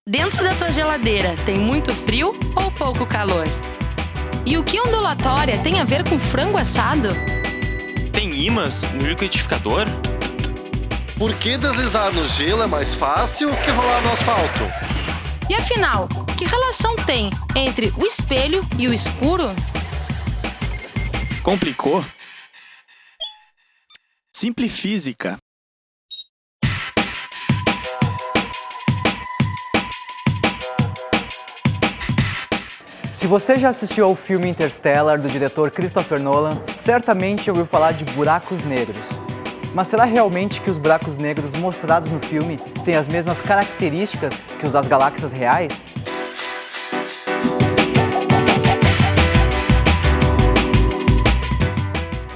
Dentro da tua geladeira tem muito frio ou pouco calor? E o que ondulatória tem a ver com frango assado? Tem ímãs no liquidificador? Por que deslizar no gelo é mais fácil que rolar no asfalto? E afinal, que relação tem entre o espelho e o escuro? Complicou? Simplifísica. Se você já assistiu ao filme Interstellar, do diretor Christopher Nolan, certamente ouviu falar de buracos negros. Mas será realmente que os buracos negros mostrados no filme têm as mesmas características que os das galáxias reais?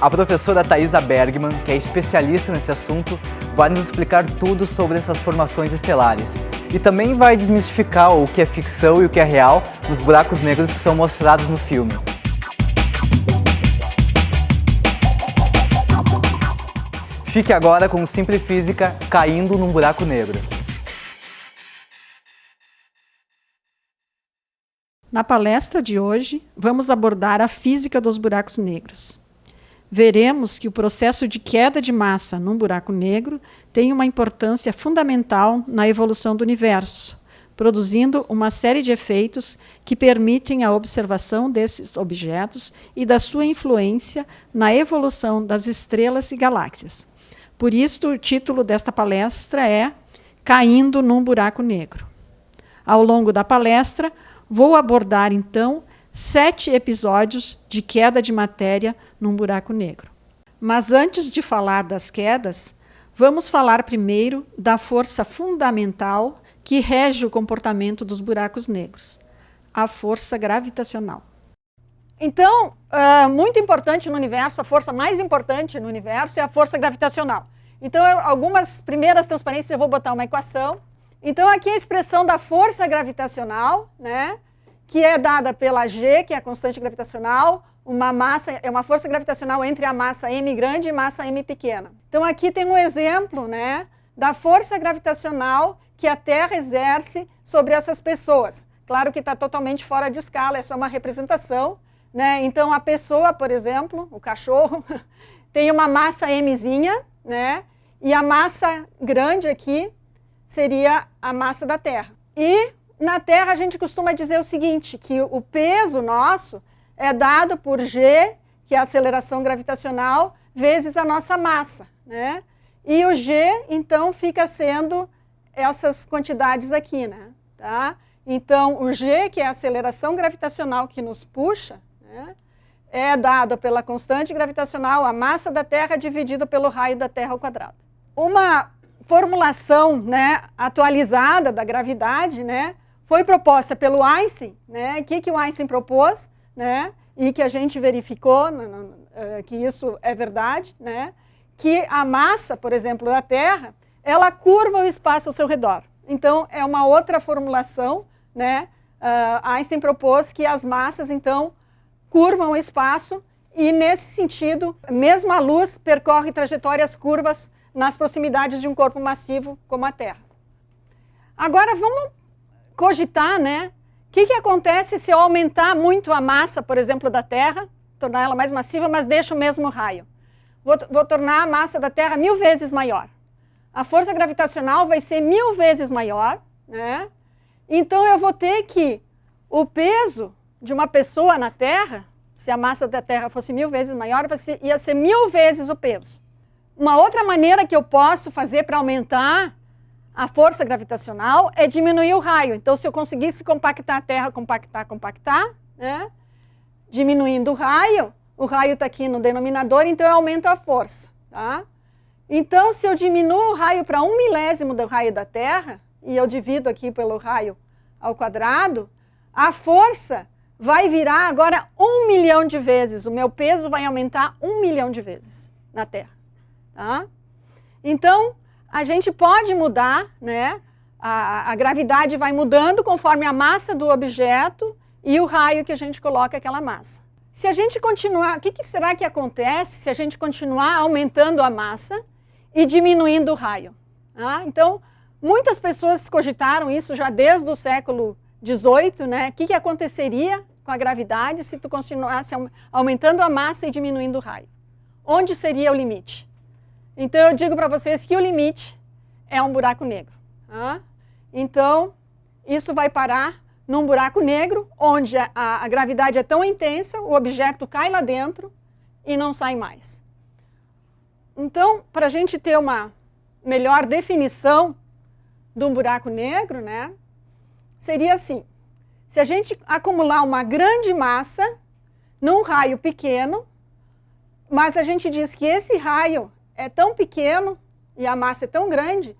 A professora Thaisa Bergman, que é especialista nesse assunto, vai nos explicar tudo sobre essas formações estelares. E também vai desmistificar o que é ficção e o que é real nos buracos negros que são mostrados no filme. Fique agora com o Simplifísica caindo num buraco negro. Na palestra de hoje, vamos abordar a física dos buracos negros. Veremos que o processo de queda de massa num buraco negro tem uma importância fundamental na evolução do universo, produzindo uma série de efeitos que permitem a observação desses objetos e da sua influência na evolução das estrelas e galáxias. Por isso, o título desta palestra é Caindo num Buraco Negro. Ao longo da palestra, vou abordar, então, 7 episódios de queda de matéria num buraco negro. Mas antes de falar das quedas, vamos falar primeiro da força fundamental que rege o comportamento dos buracos negros, a força gravitacional. Então, muito importante no universo, a força mais importante no universo é a força gravitacional. Então, algumas primeiras transparências eu vou botar uma equação. Então, aqui a expressão da força gravitacional, né? Que é dada pela G, que é a constante gravitacional, é uma força gravitacional entre a massa m grande e massa m pequena. Então aqui tem um exemplo, né, da força gravitacional que a Terra exerce sobre essas pessoas. Claro que está totalmente fora de escala, é só uma representação, né? Então a pessoa, por exemplo, o cachorro, tem uma massa mzinha, né? E a massa grande aqui seria a massa da Terra. E na Terra, a gente costuma dizer o seguinte, que o peso nosso é dado por G, que é a aceleração gravitacional, vezes a nossa massa, né? E o G, então, fica sendo essas quantidades aqui, né? Tá? Então, o G, que é a aceleração gravitacional que nos puxa, né, é dado pela constante gravitacional, a massa da Terra dividida pelo raio da Terra ao quadrado. Uma formulação, né, atualizada da gravidade, né, foi proposta pelo Einstein, né? O que o Einstein propôs, né? E que a gente verificou que isso é verdade, né? Que a massa, por exemplo, da Terra, ela curva o espaço ao seu redor. Então, é uma outra formulação, né? Einstein propôs que as massas, então, curvam o espaço e, nesse sentido, mesmo a luz percorre trajetórias curvas nas proximidades de um corpo massivo como a Terra. Agora, vamos cogitar, né? O que acontece se eu aumentar muito a massa, por exemplo, da Terra, tornar ela mais massiva, mas deixo o mesmo raio? Vou tornar a massa da Terra 1000 vezes maior. A força gravitacional vai ser 1000 vezes maior, né? Então eu vou ter que o peso de uma pessoa na Terra, se a massa da Terra fosse 1000 vezes maior, ia ser 1000 vezes o peso. Uma outra maneira que eu posso fazer para aumentar a força gravitacional é diminuir o raio. Então, se eu conseguisse compactar a Terra, compactar, né? Diminuindo o raio está aqui no denominador, então eu aumento a força. Tá? Então, se eu diminuo o raio para 1 milésimo do raio da Terra, e eu divido aqui pelo raio ao quadrado, a força vai virar agora 1 milhão de vezes. O meu peso vai aumentar 1 milhão de vezes na Terra. Tá? Então, a gente pode mudar, né? A gravidade vai mudando conforme a massa do objeto e o raio que a gente coloca aquela massa. Se a gente continuar, o que será que acontece se a gente continuar aumentando a massa e diminuindo o raio? Então, Muitas pessoas cogitaram isso já desde o século XVIII, né? O que aconteceria com a gravidade se tu continuasse aumentando a massa e diminuindo o raio? Onde seria o limite? Então eu digo para vocês que o limite é um buraco negro. Então isso vai parar num buraco negro, onde a gravidade é tão intensa, o objeto cai lá dentro e não sai mais. Então, para a gente ter uma melhor definição de um buraco negro, né, seria assim: se a gente acumular uma grande massa num raio pequeno, mas a gente diz que esse raio é tão pequeno e a massa é tão grande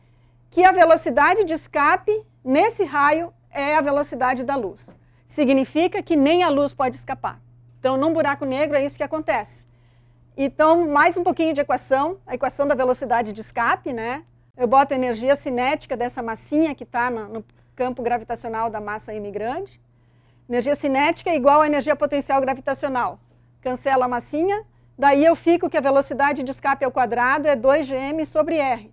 que a velocidade de escape nesse raio é a velocidade da luz. Significa que nem a luz pode escapar. Então, num buraco negro é isso que acontece. Então, mais um pouquinho de equação, a equação da velocidade de escape, né? Eu boto a energia cinética dessa massinha que está no campo gravitacional da massa M grande. Energia cinética é igual à energia potencial gravitacional. Cancela a massinha, daí eu fico que a velocidade de escape ao quadrado é 2gm sobre r.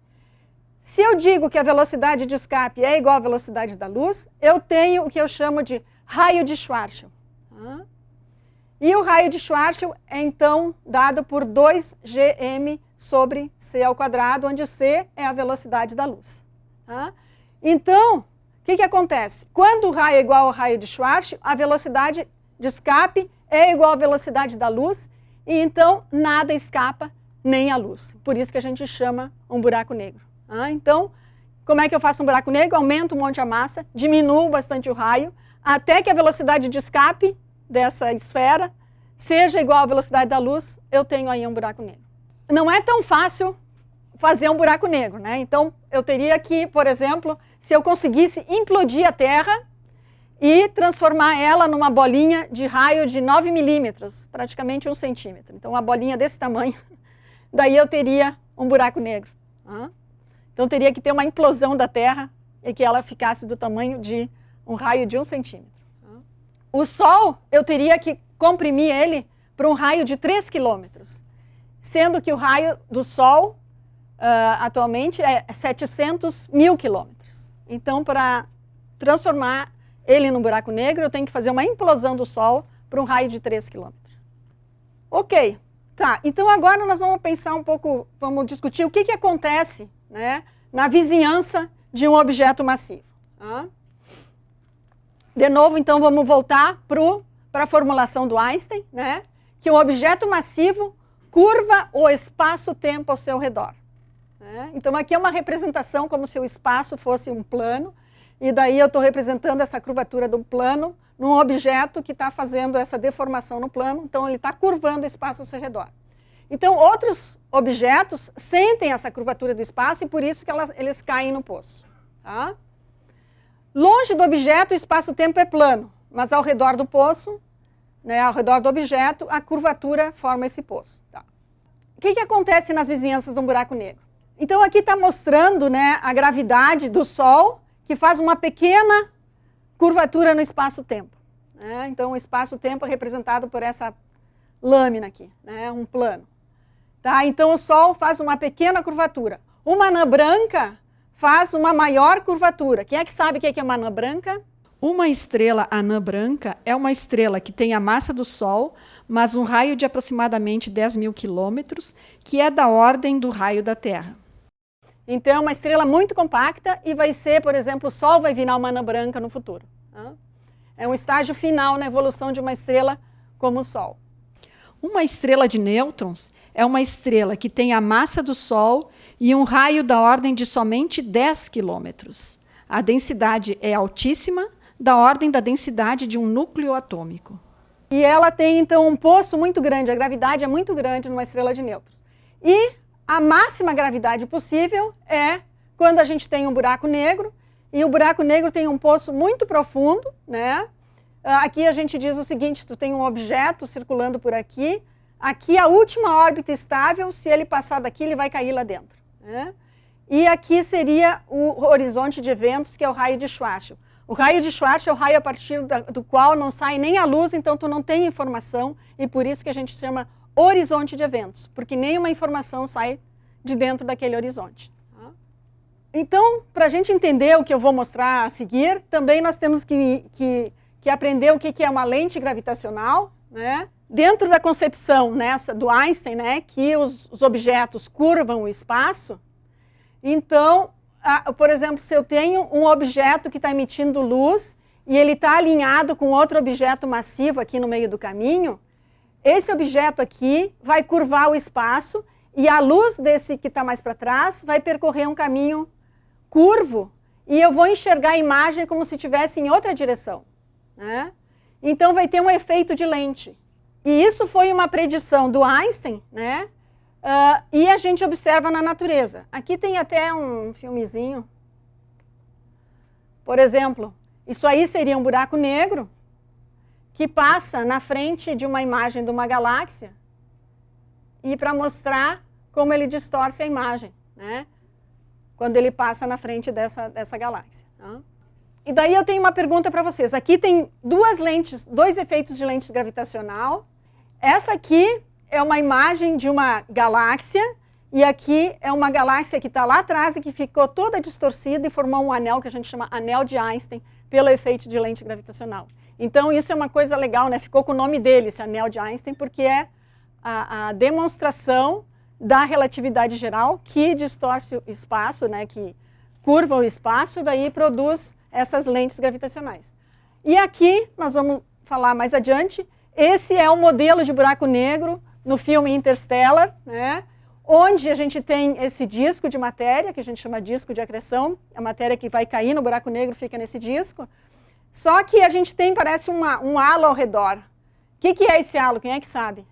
Se eu digo que a velocidade de escape é igual à velocidade da luz, eu tenho o que eu chamo de raio de Schwarzschild. E o raio de Schwarzschild é, então, dado por 2gm sobre c ao quadrado, onde c é a velocidade da luz. Então, o que acontece? Quando o raio é igual ao raio de Schwarzschild, a velocidade de escape é igual à velocidade da luz, e então nada escapa, nem a luz. Por isso que a gente chama um buraco negro. Então, como é que eu faço um buraco negro? Aumento um monte a massa, diminuo bastante o raio, até que a velocidade de escape dessa esfera seja igual à velocidade da luz, eu tenho aí um buraco negro. Não é tão fácil fazer um buraco negro, né? Então, eu teria que, por exemplo, se eu conseguisse implodir a Terra e transformar ela numa bolinha de raio de 9 milímetros, praticamente 1 centímetro. Então, uma bolinha desse tamanho, daí eu teria um buraco negro. Então, teria que ter uma implosão da Terra e que ela ficasse do tamanho de um raio de 1 centímetro. O Sol, eu teria que comprimir ele para um raio de 3 quilômetros, sendo que o raio do Sol, atualmente, é 700 mil quilômetros. Então, para transformar ele num buraco negro, eu tenho que fazer uma implosão do Sol para um raio de 3 quilômetros. Ok, tá. Então, agora nós vamos pensar um pouco, vamos discutir o que acontece, né, na vizinhança de um objeto massivo. De novo, então, vamos voltar para a formulação do Einstein, né, que um objeto massivo curva o espaço-tempo ao seu redor. Então, aqui é uma representação como se o espaço fosse um plano, e daí eu estou representando essa curvatura do plano num objeto que está fazendo essa deformação no plano, então ele está curvando o espaço ao seu redor. Então, outros objetos sentem essa curvatura do espaço e por isso que eles caem no poço. Longe do objeto, o espaço-tempo é plano, mas ao redor do poço, né, ao redor do objeto, a curvatura forma esse poço. O que acontece nas vizinhanças de um buraco negro? Então, aqui está mostrando, né, a gravidade do Sol, que faz uma pequena curvatura no espaço-tempo. Então, o espaço-tempo é representado por essa lâmina aqui, né, um plano. Então, o Sol faz uma pequena curvatura. Uma anã branca faz uma maior curvatura. Quem é que sabe o que é uma anã branca? Uma estrela anã branca é uma estrela que tem a massa do Sol, mas um raio de aproximadamente 10 mil quilômetros, que é da ordem do raio da Terra. Então, é uma estrela muito compacta e vai ser, por exemplo, o Sol vai virar uma anã branca no futuro. É um estágio final na evolução de uma estrela como o Sol. Uma estrela de nêutrons é uma estrela que tem a massa do Sol e um raio da ordem de somente 10 quilômetros. A densidade é altíssima, da ordem da densidade de um núcleo atômico. E ela tem, então, um poço muito grande, a gravidade é muito grande numa estrela de nêutrons. E a máxima gravidade possível é quando a gente tem um buraco negro, e o buraco negro tem um poço muito profundo, né? Aqui a gente diz o seguinte, tu tem um objeto circulando por aqui, aqui a última órbita estável, se ele passar daqui, ele vai cair lá dentro. E aqui seria o horizonte de eventos, que é o raio de Schwarzschild. O raio de Schwarzschild é o raio a partir do qual não sai nem a luz, então tu não tem informação, e por isso que a gente chama horizonte de eventos, porque nenhuma informação sai de dentro daquele horizonte. Então, para a gente entender o que eu vou mostrar a seguir, também nós temos que aprender o que é uma lente gravitacional, né? Dentro da concepção do Einstein, né, que os objetos curvam o espaço. Então, por exemplo, se eu tenho um objeto que está emitindo luz e ele está alinhado com outro objeto massivo aqui no meio do caminho, esse objeto aqui vai curvar o espaço e a luz desse que está mais para trás vai percorrer um caminho curvo e eu vou enxergar a imagem como se estivesse em outra direção, né? Então vai ter um efeito de lente. E isso foi uma predição do Einstein, né? E a gente observa na natureza. Aqui tem até um filmezinho. Por exemplo, isso aí seria um buraco negro que passa na frente de uma imagem de uma galáxia e para mostrar como ele distorce a imagem, né? Quando ele passa na frente dessa galáxia. Tá? E daí eu tenho uma pergunta para vocês. Aqui tem dois efeitos de lente gravitacional. Essa aqui é uma imagem de uma galáxia e aqui é uma galáxia que está lá atrás e que ficou toda distorcida e formou um anel que a gente chama anel de Einstein pelo efeito de lente gravitacional. Então isso é uma coisa legal, né? Ficou com o nome dele, esse anel de Einstein, porque é a demonstração da relatividade geral que distorce o espaço, né? Que curva o espaço e daí produz essas lentes gravitacionais. E aqui, nós vamos falar mais adiante, esse é o modelo de buraco negro no filme Interstellar, né? Onde a gente tem esse disco de matéria, que a gente chama disco de acreção, a matéria que vai cair no buraco negro fica nesse disco, só que a gente tem, parece um halo ao redor. O que é esse halo? Quem é que sabe?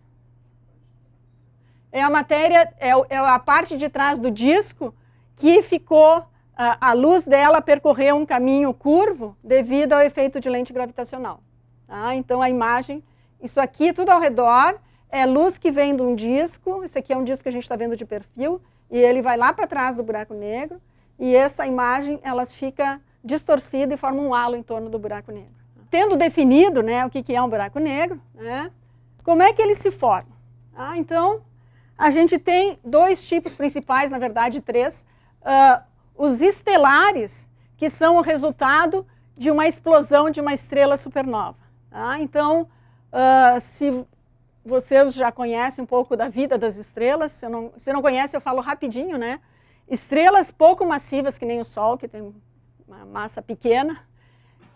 É a matéria, é a parte de trás do disco que ficou, a luz dela percorreu um caminho curvo devido ao efeito de lente gravitacional. Tá? Então a imagem, isso aqui tudo ao redor, é luz que vem de um disco, esse aqui é um disco que a gente está vendo de perfil, e ele vai lá para trás do buraco negro, e essa imagem, ela fica distorcida e forma um halo em torno do buraco negro. Tendo definido, né, o que é um buraco negro, né, como é que ele se forma? Então, a gente tem dois tipos principais, na verdade três, os estelares, que são o resultado de uma explosão de uma estrela supernova. Então, se vocês já conhecem um pouco da vida das estrelas, se não conhece, eu falo rapidinho, né? Estrelas pouco massivas, que nem o Sol, que tem uma massa pequena,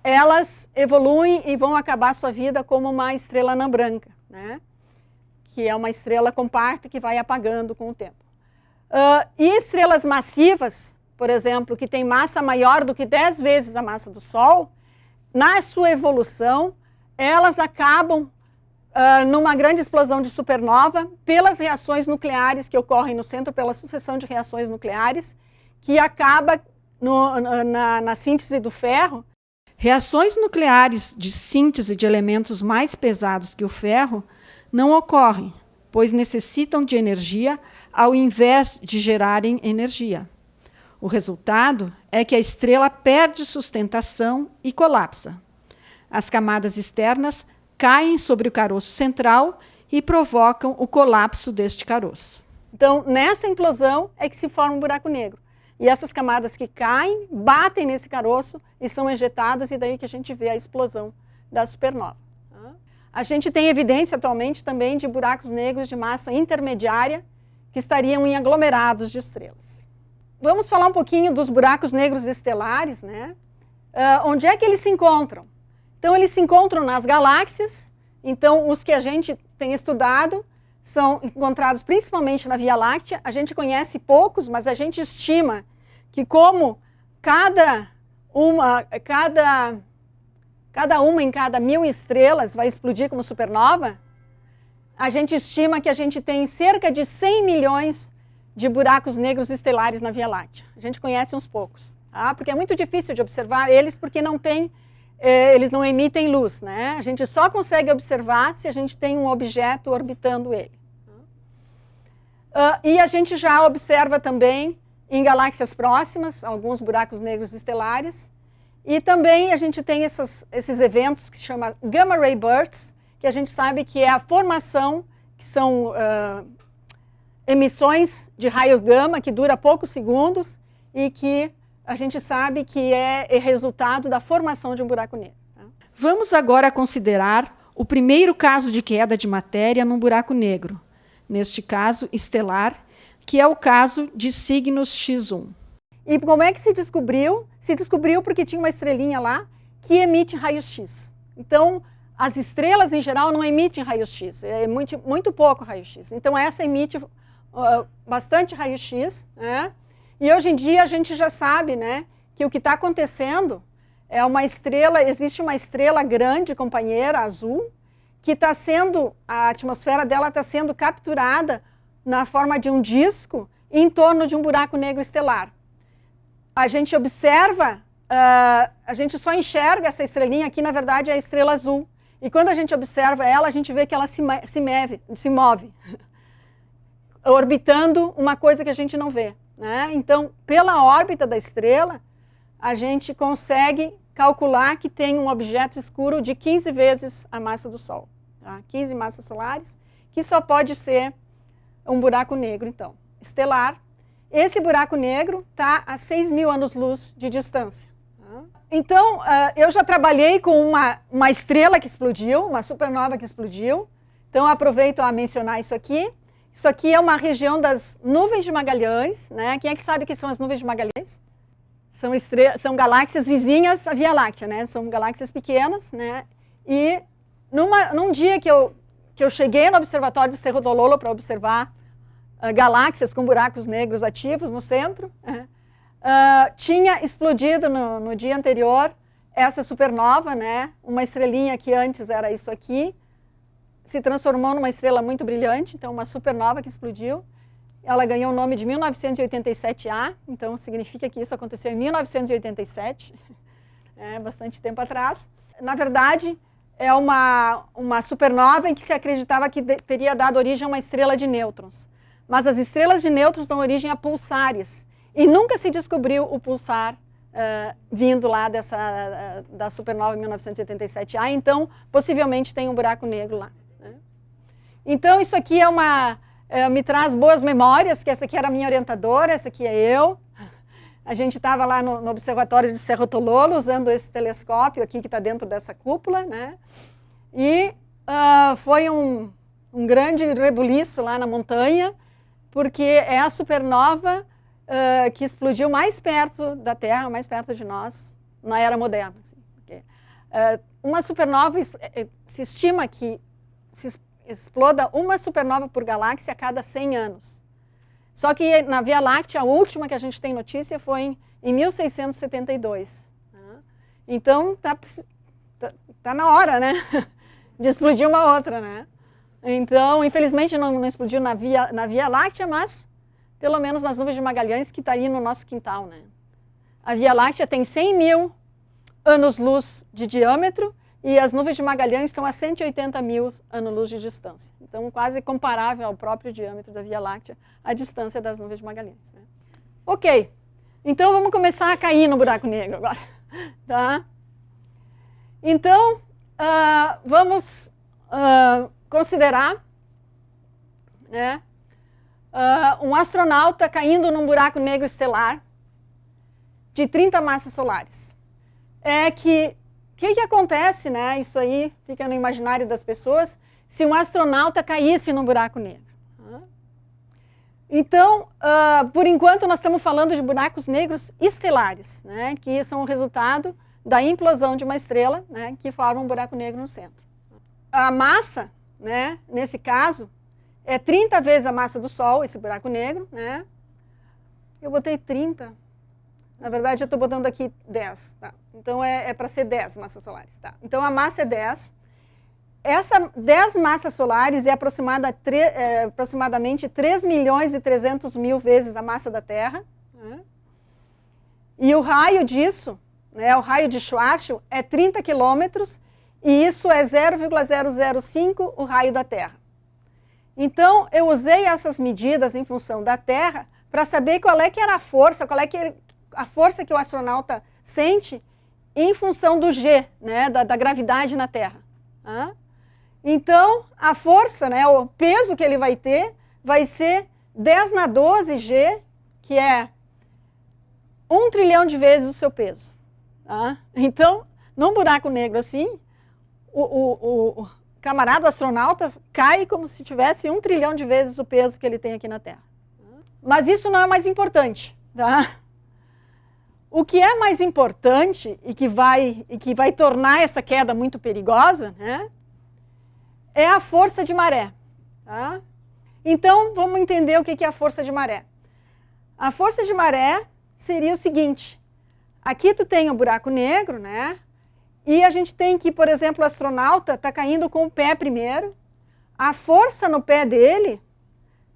elas evoluem e vão acabar sua vida como uma estrela anã branca, né? Que é uma estrela compacta que vai apagando com o tempo. E estrelas massivas, por exemplo, que tem massa maior do que 10 vezes a massa do Sol, na sua evolução, elas acabam numa grande explosão de supernova pelas reações nucleares que ocorrem no centro, pela sucessão de reações nucleares, que acaba na síntese do ferro. Reações nucleares de síntese de elementos mais pesados que o ferro não ocorrem, pois necessitam de energia ao invés de gerarem energia. O resultado é que a estrela perde sustentação e colapsa. As camadas externas caem sobre o caroço central e provocam o colapso deste caroço. Então, nessa implosão é que se forma um buraco negro. E essas camadas que caem, batem nesse caroço e são ejetadas, e daí que a gente vê a explosão da supernova. A gente tem evidência atualmente também de buracos negros de massa intermediária que estariam em aglomerados de estrelas. Vamos falar um pouquinho dos buracos negros estelares, né? Onde é que eles se encontram? Então, eles se encontram nas galáxias. Então, os que a gente tem estudado são encontrados principalmente na Via Láctea. A gente conhece poucos, mas a gente estima que como cada uma em cada 1000 estrelas vai explodir como supernova, a gente estima que a gente tem cerca de 100 milhões de buracos negros estelares na Via Láctea. A gente conhece uns poucos, tá? Porque é muito difícil de observar eles, porque eles não emitem luz, né? A gente só consegue observar se a gente tem um objeto orbitando ele. E a gente já observa também em galáxias próximas alguns buracos negros estelares. E também a gente tem esses eventos que se chamam Gamma Ray Bursts, que a gente sabe que é a formação, que são emissões de raios gama que dura poucos segundos e que a gente sabe que é resultado da formação de um buraco negro. Tá? Vamos agora considerar o primeiro caso de queda de matéria num buraco negro, neste caso estelar, que é o caso de Cygnus X1. E como é que se descobriu? Se descobriu porque tinha uma estrelinha lá que emite raio-x. Então, as estrelas, em geral, não emitem raio-x, é muito pouco raio-x. Então, essa emite bastante raio-x, né? E hoje em dia a gente já sabe, né, que o que está acontecendo é uma estrela, existe uma estrela grande, companheira, azul, que está sendo, a atmosfera dela está sendo capturada na forma de um disco em torno de um buraco negro estelar. A gente observa, a gente só enxerga essa estrelinha aqui, na verdade, é a estrela azul. E quando a gente observa ela, a gente vê que ela se move, orbitando uma coisa que a gente não vê. Né? Então, pela órbita da estrela, a gente consegue calcular que tem um objeto escuro de 15 vezes a massa do Sol. Tá? 15 massas solares, que só pode ser um buraco negro, então, estelar. Esse buraco negro está a 6.000 anos-luz de distância. Tá? Então, eu já trabalhei com uma estrela que explodiu, uma supernova que explodiu. Então, aproveito a mencionar isso aqui. Isso aqui é uma região das nuvens de Magalhães, né? Quem é que sabe o que são as nuvens de Magalhães? São galáxias vizinhas à Via Láctea, né? São galáxias pequenas, né? E num dia que eu cheguei no observatório do Cerro do Lolo para observar galáxias com buracos negros ativos no centro, tinha explodido no dia anterior essa supernova, né? Uma estrelinha que antes era isso aqui, se transformou numa estrela muito brilhante, então uma supernova que explodiu. Ela ganhou o nome de 1987A, então significa que isso aconteceu em 1987, bastante tempo atrás. Na verdade, é uma supernova em que se acreditava que teria dado origem a uma estrela de nêutrons. Mas as estrelas de nêutrons dão origem a pulsares, e nunca se descobriu o pulsar vindo lá da supernova 1987A, então possivelmente tem um buraco negro lá. Né? Então isso aqui me traz boas memórias, que essa aqui era a minha orientadora, essa aqui é eu. A gente estava lá no observatório de Cerro do Lolo, usando esse telescópio aqui que está dentro dessa cúpula, né? E foi um grande rebuliço lá na montanha, porque é a supernova que explodiu mais perto da Terra, mais perto de nós, na era moderna. Assim, porque, uma supernova, se estima que se exploda uma supernova por galáxia a cada 100 anos. Só que na Via Láctea, a última que a gente tem notícia foi em 1672. Né? Então, tá na hora, né? De explodir uma outra, né? Então, infelizmente, não explodiu na Via Láctea, mas pelo menos nas nuvens de Magalhães, que está aí no nosso quintal, né? A Via Láctea tem 100.000 anos-luz de diâmetro e as nuvens de Magalhães estão a 180.000 anos-luz de distância. Então, quase comparável ao próprio diâmetro da Via Láctea, a distância das nuvens de Magalhães. Né? Ok, então vamos começar a cair no buraco negro agora. Tá? Então, vamos considerar, né, um astronauta caindo num buraco negro estelar de 30 massas solares. O que acontece, né? Isso aí fica no imaginário das pessoas, se um astronauta caísse num buraco negro. Então, por enquanto, nós estamos falando de buracos negros estelares, né? Que são o resultado da implosão de uma estrela, né? Que forma um buraco negro no centro. A massa, né? Nesse caso, é 30 vezes a massa do Sol, esse buraco negro, né? Eu botei 30. Na verdade, eu estou botando aqui 10. Tá? Então, é para ser 10 massas solares. Tá? Então, a massa é 10. Essa 10 massas solares é aproximadamente 3.300.000 vezes a massa da Terra. Né? E o raio disso, né, o raio de Schwarzschild, é 30 quilômetros, e isso é 0,005 o raio da Terra. Então, eu usei essas medidas em função da Terra para saber qual é que era a força, a força que o astronauta sente em função do G, né, da gravidade na Terra. Então, a força, né, o peso que ele vai ter, vai ser 10 na 12 G, que é 1 trilhão de vezes o seu peso. Tá? Então, num buraco negro assim, o camarada astronauta cai como se tivesse 1 trilhão de vezes o peso que ele tem aqui na Terra. Mas isso não é mais importante. Tá? O que é mais importante e que vai tornar essa queda muito perigosa, né, é a força de maré. Tá? Então, vamos entender o que é a força de maré. A força de maré seria o seguinte. Aqui tu tem um buraco negro, né? E a gente tem que, por exemplo, o astronauta está caindo com o pé primeiro. A força no pé dele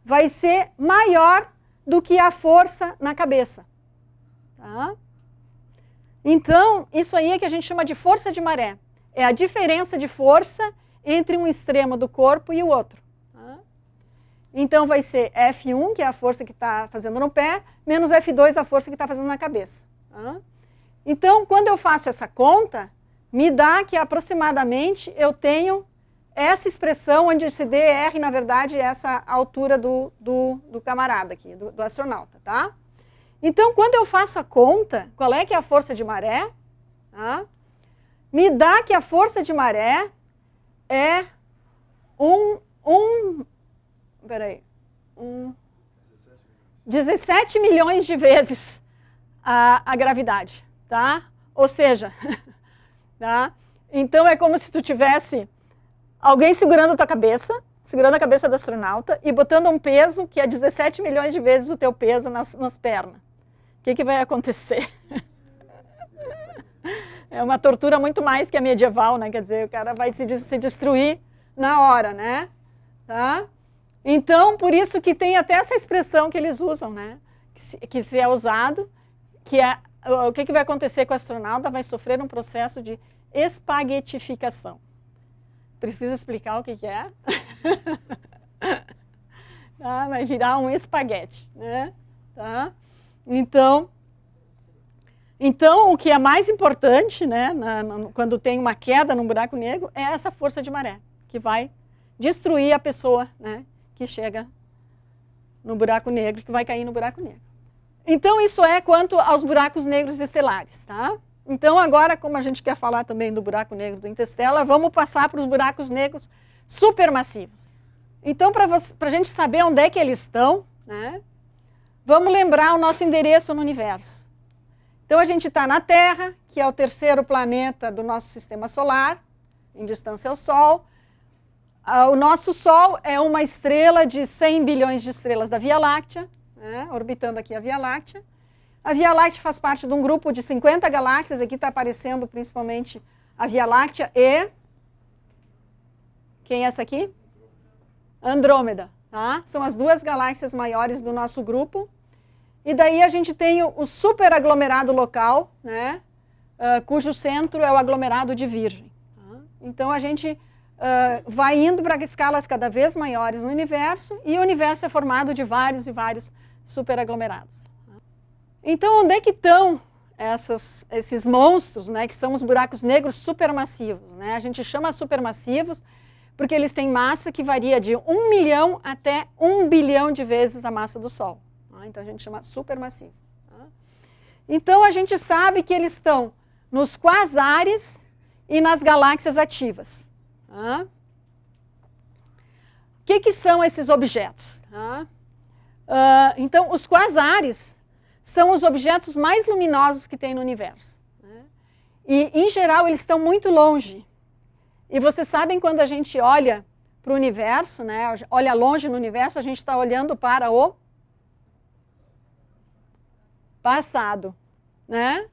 vai ser maior do que a força na cabeça. Tá? Então, isso aí é que a gente chama de força de maré. É a diferença de força entre um extremo do corpo e o outro. Tá? Então, vai ser F1, que é a força que está fazendo no pé, menos F2, a força que está fazendo na cabeça. Tá? Então, quando eu faço essa conta, me dá que aproximadamente eu tenho essa expressão onde esse dr, na verdade, é essa altura do camarada aqui, do astronauta, tá? Então, quando eu faço a conta, qual é que é a força de maré? Tá? Me dá que a força de maré é 17 milhões de vezes a gravidade, tá? Ou seja, tá? Então é como se tu tivesse alguém segurando a tua cabeça, segurando a cabeça do astronauta e botando um peso que é 17 milhões de vezes o teu peso nas pernas. O que vai acontecer? É uma tortura muito mais que a medieval, né? Quer dizer, o cara vai se destruir na hora, né? Tá? Então, por isso que tem até essa expressão que eles usam, né? Que se é usado, que é o que vai acontecer com o astronauta? Vai sofrer um processo de espaguetificação. Precisa explicar o que é? Tá? Vai virar um espaguete, né? Tá? Então, o que é mais importante, né, quando tem uma queda num buraco negro, é essa força de maré, que vai destruir a pessoa, né, que chega no buraco negro, que vai cair no buraco negro. Então, isso é quanto aos buracos negros estelares, tá? Então, agora, como a gente quer falar também do buraco negro do Interstellar, vamos passar para os buracos negros supermassivos. Então, para a gente saber onde é que eles estão, né, vamos lembrar o nosso endereço no universo. Então, a gente está na Terra, que é o terceiro planeta do nosso sistema solar, em distância ao Sol. O nosso Sol é uma estrela de 100 bilhões de estrelas da Via Láctea, né, orbitando aqui a Via Láctea. A Via Láctea faz parte de um grupo de 50 galáxias, aqui está aparecendo principalmente a Via Láctea e... Quem é essa aqui? Andrômeda. Tá? São as duas galáxias maiores do nosso grupo. E daí a gente tem o superaglomerado local, né, cujo centro é o aglomerado de Virgem. Tá? Então a gente vai indo para escalas cada vez maiores no universo, e o universo é formado de vários e vários superaglomerados. Tá? Então, onde é que estão esses monstros, né, que são os buracos negros supermassivos? Né? A gente chama supermassivos porque eles têm massa que varia de 1 milhão até 1 bilhão de vezes a massa do Sol. Então, a gente chama supermassivo. Tá? Então, a gente sabe que eles estão nos quasares e nas galáxias ativas. Tá? O que são esses objetos? Tá? Então, os quasares são os objetos mais luminosos que tem no universo. Né? E, em geral, eles estão muito longe. E vocês sabem, quando a gente olha para o universo, né, olha longe no universo, a gente está olhando para o passado, né?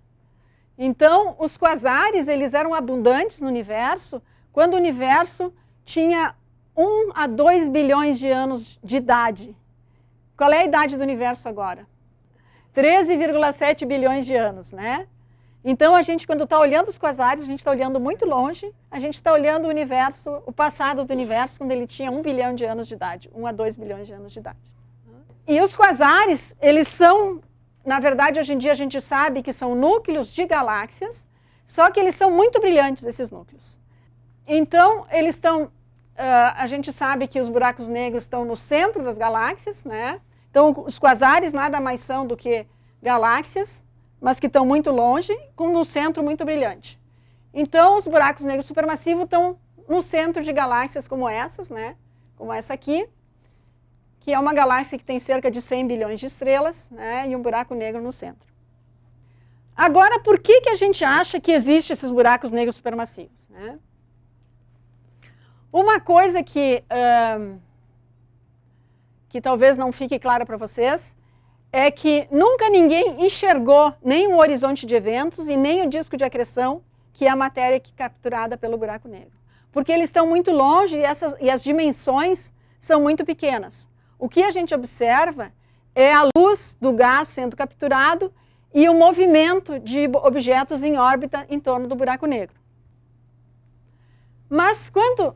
Então, os quasares, eles eram abundantes no universo quando o universo tinha 1 a 2 bilhões de anos de idade. Qual é a idade do universo agora? 13,7 bilhões de anos, né? Então, a gente, quando está olhando os quasares, a gente está olhando muito longe, a gente está olhando o universo, o passado do universo, quando ele tinha 1 bilhão de anos de idade, 1 a 2 bilhões de anos de idade. E os quasares, eles são... Na verdade, hoje em dia a gente sabe que são núcleos de galáxias, só que eles são muito brilhantes, esses núcleos. Então, eles estão... a gente sabe que os buracos negros estão no centro das galáxias, né? Então, os quasares nada mais são do que galáxias, mas que estão muito longe, com um centro muito brilhante. Então, os buracos negros supermassivos estão no centro de galáxias como essas, né? Como essa aqui, que é uma galáxia que tem cerca de 100 bilhões de estrelas, né? E um buraco negro no centro. Agora, por que a gente acha que existem esses buracos negros supermassivos, né? Uma coisa que talvez não fique clara para vocês é que nunca ninguém enxergou nem o horizonte de eventos e nem o disco de acreção, que é a matéria que é capturada pelo buraco negro. Porque eles estão muito longe e as dimensões são muito pequenas. O que a gente observa é a luz do gás sendo capturado e o movimento de objetos em órbita em torno do buraco negro. Mas quando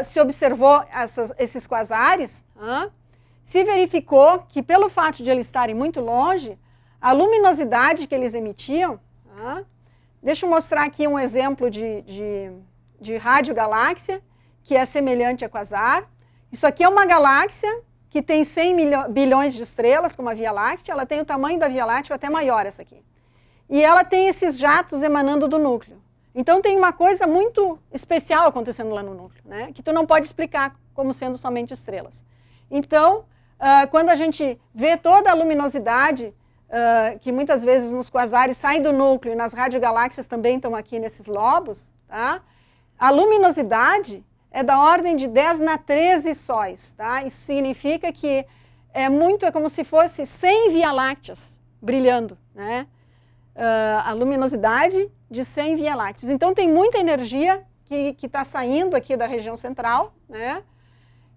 se observou esses quasares, se verificou que, pelo fato de eles estarem muito longe, a luminosidade que eles emitiam... Deixa eu mostrar aqui um exemplo de radiogaláxia, que é semelhante a quasar. Isso aqui é uma galáxia que tem 100 bilhões de estrelas, como a Via Láctea. Ela tem o tamanho da Via Láctea, ou até maior essa aqui. E ela tem esses jatos emanando do núcleo. Então tem uma coisa muito especial acontecendo lá no núcleo, né? Que tu não pode explicar como sendo somente estrelas. Então, quando a gente vê toda a luminosidade que muitas vezes nos quasares sai do núcleo e nas radiogaláxias também estão aqui nesses lobos, tá? A luminosidade é da ordem de 10 na 13 sóis, tá? Isso significa que é como se fosse 100 Via Lácteas brilhando, né? A luminosidade de 100 Via Lácteas. Então tem muita energia que está saindo aqui da região central, né?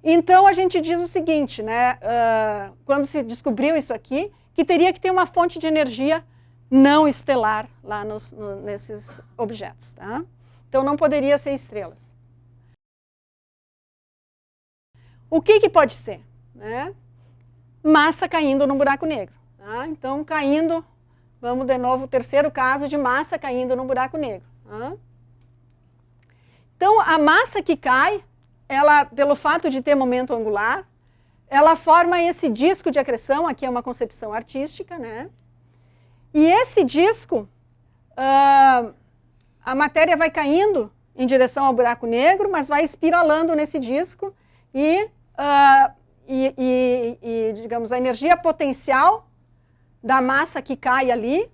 Então a gente diz o seguinte, né? Quando se descobriu isso aqui, que teria que ter uma fonte de energia não estelar lá nesses objetos, tá? Então não poderia ser estrelas. O que pode ser, né? Massa caindo no buraco negro, tá? Então caindo, vamos de novo, o terceiro caso de massa caindo no buraco negro, tá? Então a massa que cai, ela, pelo fato de ter momento angular, ela forma esse disco de acreção, aqui é uma concepção artística, né? E esse disco, a matéria vai caindo em direção ao buraco negro, mas vai espiralando nesse disco e digamos, a energia potencial da massa que cai ali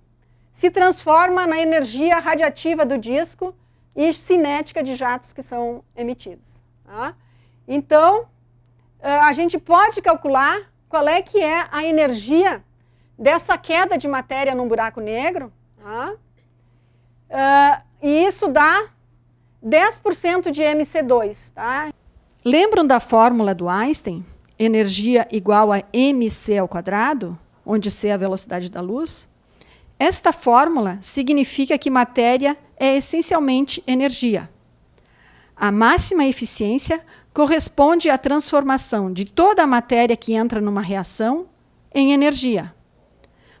se transforma na energia radiativa do disco e cinética de jatos que são emitidos, tá? Então, a gente pode calcular qual é que é a energia dessa queda de matéria num buraco negro, tá? E isso dá 10% de MC2. Tá? Lembram da fórmula do Einstein? Energia igual a mc ao quadrado, onde c é a velocidade da luz? Esta fórmula significa que matéria é essencialmente energia. A máxima eficiência corresponde à transformação de toda a matéria que entra numa reação em energia.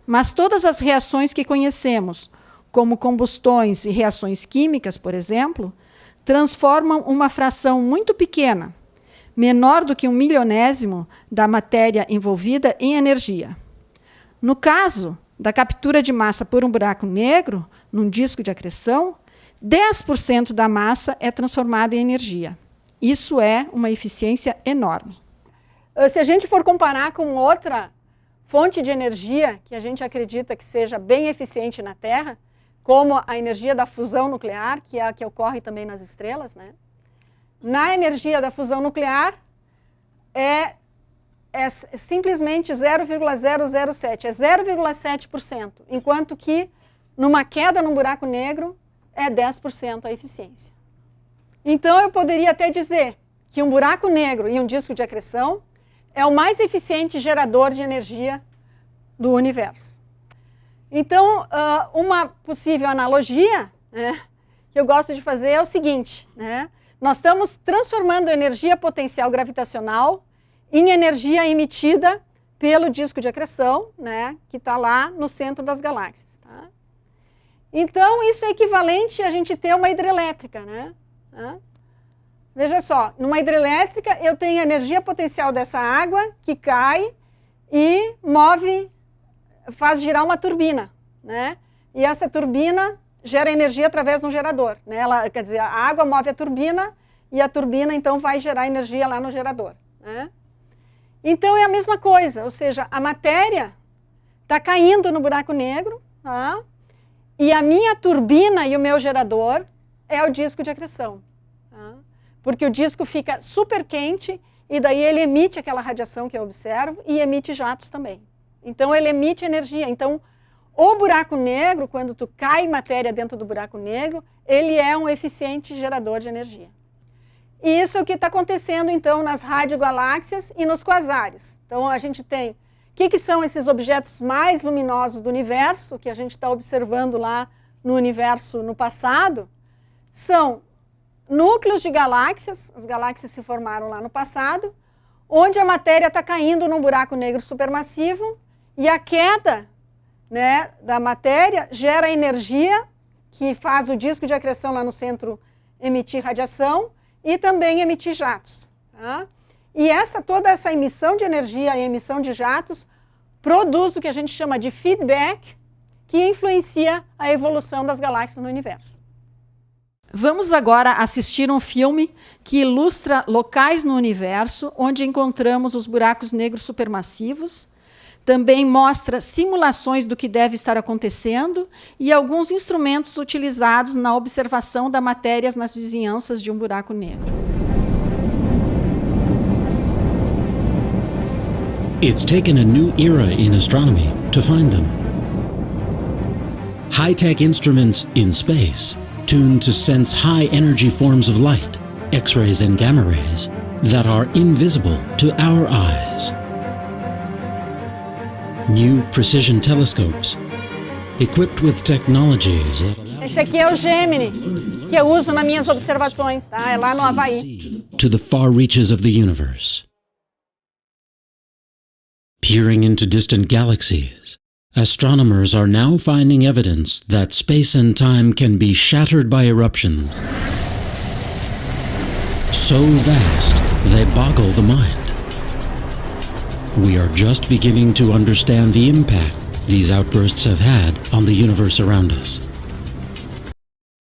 Mas todas as reações que conhecemos, como combustões e reações químicas, por exemplo, transformam uma fração muito pequena, menor do que 1/1000º da matéria envolvida em energia. No caso da captura de massa por um buraco negro, num disco de acreção, 10% da massa é transformada em energia. Isso é uma eficiência enorme. Se a gente for comparar com outra fonte de energia que a gente acredita que seja bem eficiente na Terra, como a energia da fusão nuclear, que é a que ocorre também nas estrelas, né? Na energia da fusão nuclear é simplesmente 0,007, é 0,7%, enquanto que numa queda num buraco negro é 10% a eficiência. Então eu poderia até dizer que um buraco negro e um disco de acreção é o mais eficiente gerador de energia do universo. Então, uma possível analogia, né, que eu gosto de fazer é o seguinte, né? Nós estamos transformando energia potencial gravitacional em energia emitida pelo disco de acreção, né, que está lá no centro das galáxias. Tá? Então, isso é equivalente a gente ter uma hidrelétrica, né? Veja só, numa hidrelétrica eu tenho a energia potencial dessa água que cai e faz girar uma turbina, né? E essa turbina gera energia através de um gerador, né? Quer dizer, a água move a turbina e a turbina, então, vai gerar energia lá no gerador, né? Então, é a mesma coisa, ou seja, a matéria está caindo no buraco negro, tá? E a minha turbina e o meu gerador é o disco de acreção, tá? Porque o disco fica super quente e daí ele emite aquela radiação que eu observo e emite jatos também. Então, ele emite energia. Então, o buraco negro, quando tu cai matéria dentro do buraco negro, ele é um eficiente gerador de energia. E isso é o que está acontecendo, então, nas radiogaláxias e nos quasares. Então, a gente tem... O que são esses objetos mais luminosos do universo, que a gente está observando lá no universo no passado? São núcleos de galáxias, as galáxias se formaram lá no passado, onde a matéria está caindo num buraco negro supermassivo, e a queda, né, da matéria gera energia, que faz o disco de acreção lá no centro emitir radiação, e também emitir jatos, tá? E toda essa emissão de energia e emissão de jatos produz o que a gente chama de feedback, que influencia a evolução das galáxias no universo. Vamos agora assistir um filme que ilustra locais no universo onde encontramos os buracos negros supermassivos. Também mostra simulações do que deve estar acontecendo e alguns instrumentos utilizados na observação da matéria nas vizinhanças de um buraco negro. It's taken a new era in astronomy to find them. High-tech instruments in space, tuned to sense high-energy forms of light, X-rays and gamma rays, that are invisible to our eyes. New precision telescopes, equipped with technologies that allow... Esse aqui é o Gemini, que eu uso nas minhas observações, tá? É lá no Havaí. ...to the far reaches of the universe. Peering into distant galaxies, astronomers are now finding evidence that space and time can be shattered by eruptions. So vast, they boggle the mind. We are just beginning to understand the impact these outbursts have had on the universe around us.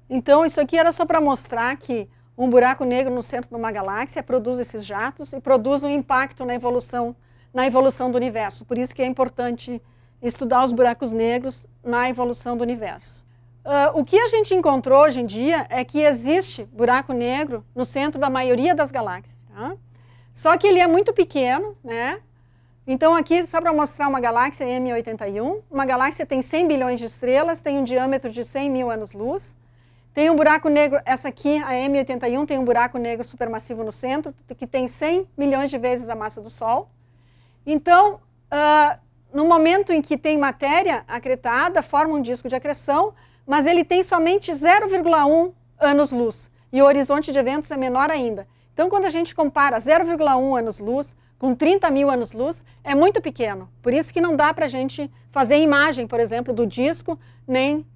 Então, isso aqui era só para mostrar que um buraco negro no centro de uma galáxia produz esses jatos e produz um impacto na evolução do universo. Por isso que é importante estudar os buracos negros na evolução do universo. O que a gente encontrou hoje em dia é que existe buraco negro no centro da maioria das galáxias, tá? Só que ele é muito pequeno, né? Então aqui, só para mostrar uma galáxia M81, uma galáxia tem 100 bilhões de estrelas, tem um diâmetro de 100 mil anos-luz, tem um buraco negro, essa aqui, a M81, tem um buraco negro supermassivo no centro, que tem 100 milhões de vezes a massa do Sol. Então, no momento em que tem matéria acretada, forma um disco de acreção, mas ele tem somente 0,1 anos-luz, e o horizonte de eventos é menor ainda. Então, quando a gente compara 0,1 anos-luz com 30 mil anos-luz, é muito pequeno. Por isso que não dá para a gente fazer imagem, por exemplo, do disco, nem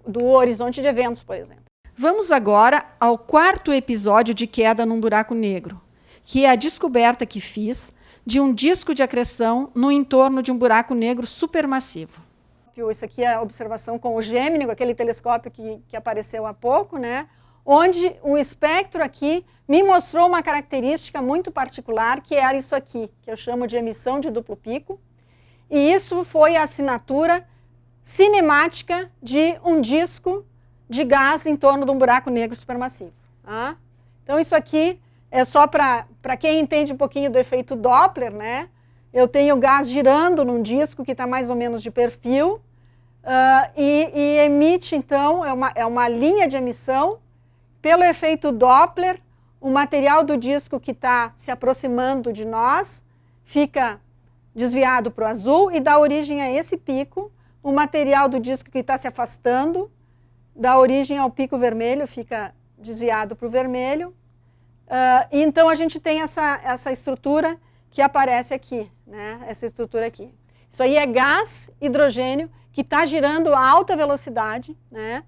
do horizonte de eventos, por exemplo. Vamos agora ao quarto episódio de Queda num Buraco Negro, que é a descoberta que fiz de um disco de acreção no entorno de um buraco negro supermassivo. Isso aqui é a observação com o Gemini, com aquele telescópio que apareceu há pouco, né? Onde o espectro aqui me mostrou uma característica muito particular, que era isso aqui, que eu chamo de emissão de duplo pico. E isso foi a assinatura cinemática de um disco de gás em torno de um buraco negro supermassivo. Tá? Então, isso aqui é só para quem entende um pouquinho do efeito Doppler, né? Eu tenho gás girando num disco que está mais ou menos de perfil e emite, então, é uma linha de emissão. Pelo efeito Doppler, o material do disco que está se aproximando de nós fica desviado para o azul e dá origem a esse pico. O material do disco que está se afastando dá origem ao pico vermelho, fica desviado para o vermelho. Então, a gente tem essa estrutura que aparece aqui, né? Essa estrutura aqui. Isso aí é gás hidrogênio que está girando a alta velocidade, né?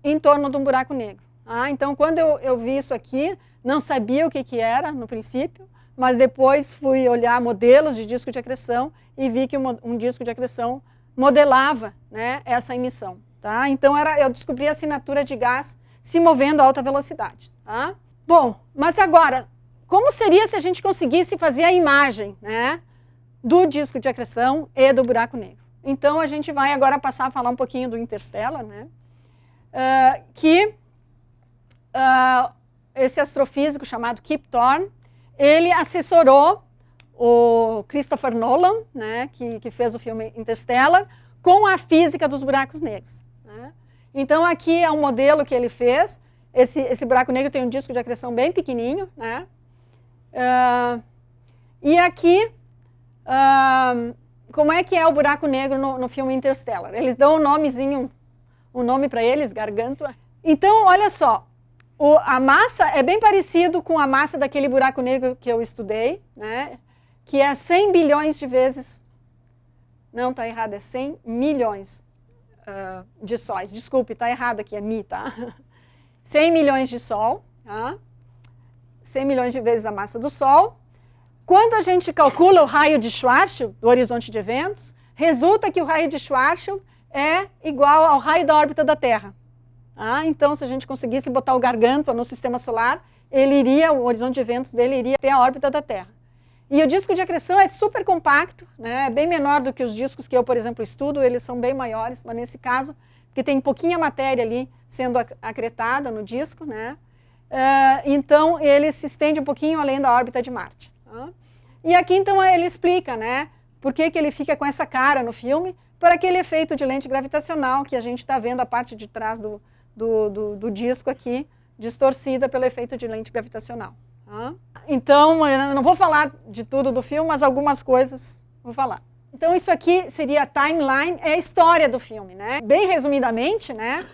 Em torno de um buraco negro. Então, quando eu vi isso aqui, não sabia o que era no princípio, mas depois fui olhar modelos de disco de acreção e vi que um disco de acreção modelava, né, essa emissão. Tá? Então eu descobri a assinatura de gás se movendo a alta velocidade. Tá? Bom, mas agora, como seria se a gente conseguisse fazer a imagem, né, do disco de acreção e do buraco negro? Então a gente vai agora passar a falar um pouquinho do Interstellar, né, esse astrofísico chamado Kip Thorne, ele assessorou o Christopher Nolan, né, que fez o filme Interstellar, com a física dos buracos negros. Né? Então aqui é um modelo que ele fez. Esse buraco negro tem um disco de acreção bem pequenininho, né? E aqui, como é que é o buraco negro no filme Interstellar? Eles dão um nome para eles, Gargantua. Então, olha só, a massa é bem parecido com a massa daquele buraco negro que eu estudei, né? Que é 100 bilhões de vezes, não, está errado, é 100 milhões de sóis. Desculpe, está errado aqui, é mi, tá? 100 milhões de Sol, tá? 100 milhões de vezes a massa do Sol. Quando a gente calcula o raio de Schwarzschild do horizonte de eventos, resulta que o raio de Schwarzschild é igual ao raio da órbita da Terra. Tá? Então, se a gente conseguisse botar o Gargantua no sistema solar, o horizonte de eventos dele iria até a órbita da Terra. E o disco de acreção é super compacto, né? É bem menor do que os discos que eu, por exemplo, estudo, eles são bem maiores, mas nesse caso, porque tem pouquinha matéria ali sendo acretada no disco, né? Então ele se estende um pouquinho além da órbita de Marte. Tá? E aqui então ele explica, né, por que ele fica com essa cara no filme, por aquele efeito de lente gravitacional que a gente está vendo a parte de trás do disco aqui, distorcida pelo efeito de lente gravitacional. Tá? Então eu não vou falar de tudo do filme, mas algumas coisas vou falar. Então isso aqui seria a timeline, é a história do filme, né? Bem resumidamente, né?